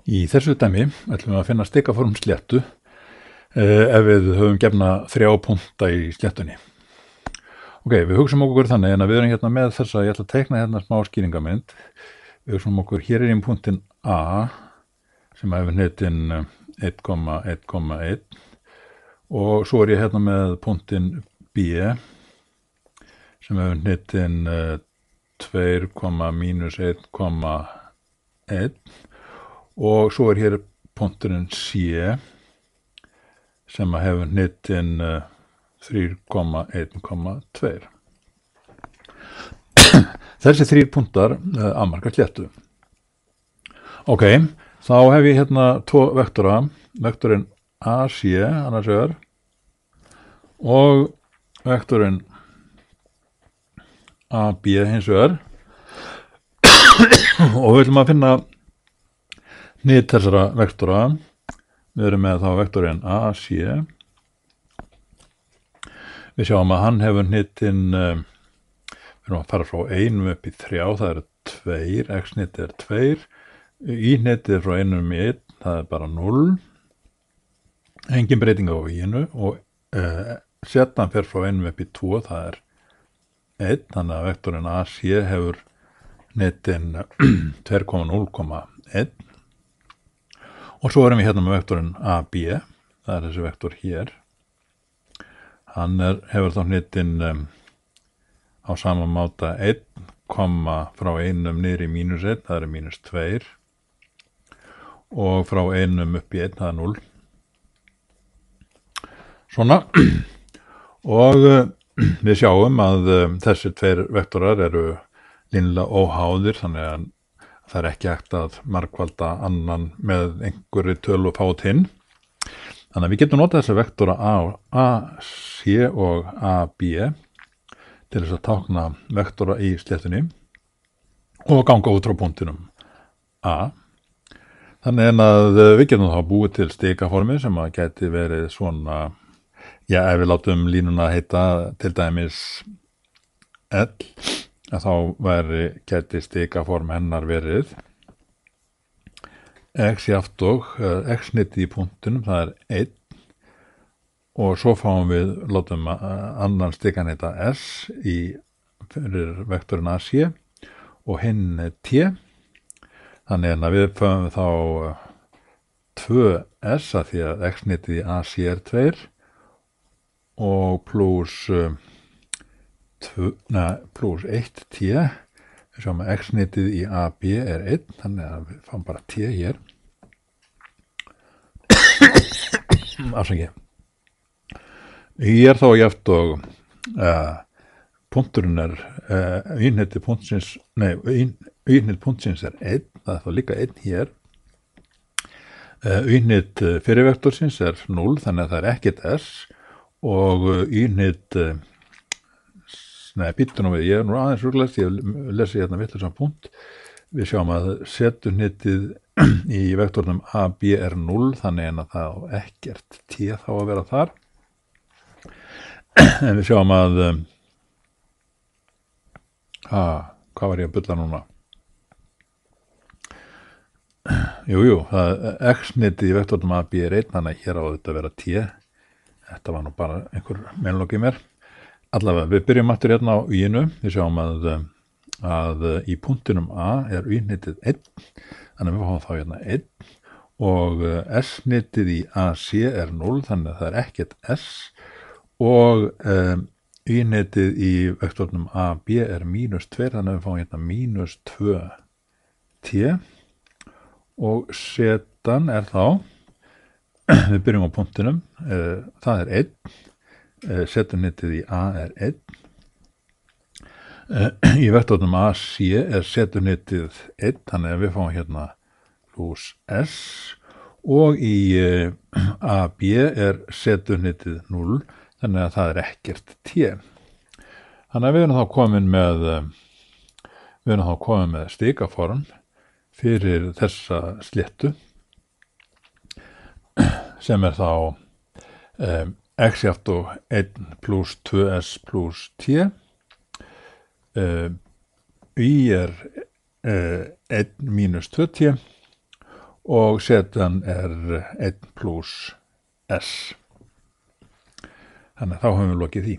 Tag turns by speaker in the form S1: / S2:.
S1: Í þessu dæmi ætlum við að finna stikaform sléttu ef við höfum gefna 3 punkta í sléttunni. Ok, við hugsum okkur þannig en að við erum hérna með þessa, ég ætla að teikna hérna smá skýringamynd. Við hugsum okkur, hér er punktin A sem hefur hnitin 1,1,1 og svo er ég hérna með punktin B sem hefur hnitin 2, -1,1 og svo er hér punkturinn C sem hefur hnitin 3,1,2. Þessi 3 punktar afmarka sléttu. Ok, þá hef ég hérna 2 vektora, vektorinn AC annars vegar og vektorinn AB hins vegar og við ætlum að finna hnit þessara vektora. Við erum með þá vektorinn AC. Við sjáum að hann hefur hnitin, við erum að fara frá 1 upp í 3, það eru 2, x-hnitið er 2, y-hnitið frá 1 í 1, það er bara 0, engin breyting á y-inu og setan fer frá 1 upp í 2, það er 1, þannig að vektorinn AC hefur hnitin 2,0,1 og svo erum við hérna með vektorinn AB, það er þessi vektor hér. Hann hefur þá hnitin á sama máta 1, frá 1 niður í -1, það er -2 og frá 1 upp í 1, það er 0. Svona og við sjáum að þessi 2 vektorar eru línulega óháðir, þannig að það er ekki hægt að margfalda annan með einhverri tölu og fát hinn. Þannig að við getum notað þessi vektora AC og AB til þess að tákna vektora í sléttunni og ganga út frá punktinum A. Þannig að við getum þá búið til stikaformi sem að geti verið svona, já, ef við látum línuna heita til dæmis L, að þá geti stikaform hennar verið x jaft og x-hnitið í punktinum, það er 1 og svo fáum við, látum annan stikan heita S fyrir vektorinn AC og hinn T. Þannig að við fáum þá 2S að því að x-hnitið í AC er 2 og pluss 1T. Við sjáum að x-hnitið í AB er 1, þannig að við fáum bara T hér. Afsakið. Y er þá jaft og punkturinn er y-hnit punktsins er 1, það er þá líka 1 hér. Y-hnit fyrir vektorsins er 0, þannig að það er ekkert S og y-hnit býttu nú við, ég er nú aðeins rugglast, ég lesi hérna vitlausan punkt. Við sjáum að setuhnitið í vektornum AB er 0, þannig að það á ekkert T þá að vera þar. En við sjáum að, hvað var ég að bulla núna? Jú, x-hnitið í vektornum AB er 1, þannig að hér á þetta að vera T. Þetta var nú bara einhver meinlokk í mér. Allavega, við byrjum aftur hérna á y-inu, við sjáum að í punktinum A er y-hnitið 1, þannig að við fáum þá hérna 1 og s-hnitið í AC er 0, þannig að það er ekkert S og y-hnitið í vektornum AB er -2, þannig að við fáum hérna -2T og setan er þá, við byrjum á punktinum, það er 1, setuhnitið í A er 1, í vektornum AC er setuhnitið 1, þannig að við fáum hérna pluss S og í AB er setuhnitið 0, þannig að það er ekkert T. Þannig að við erum þá komin með stikaform fyrir þessa sléttu sem er þá x jaft og 1 pluss 2s pluss t. Y er 1 minus 2t og setan er 1 plus s. Þannig að þá höfum við lokið því.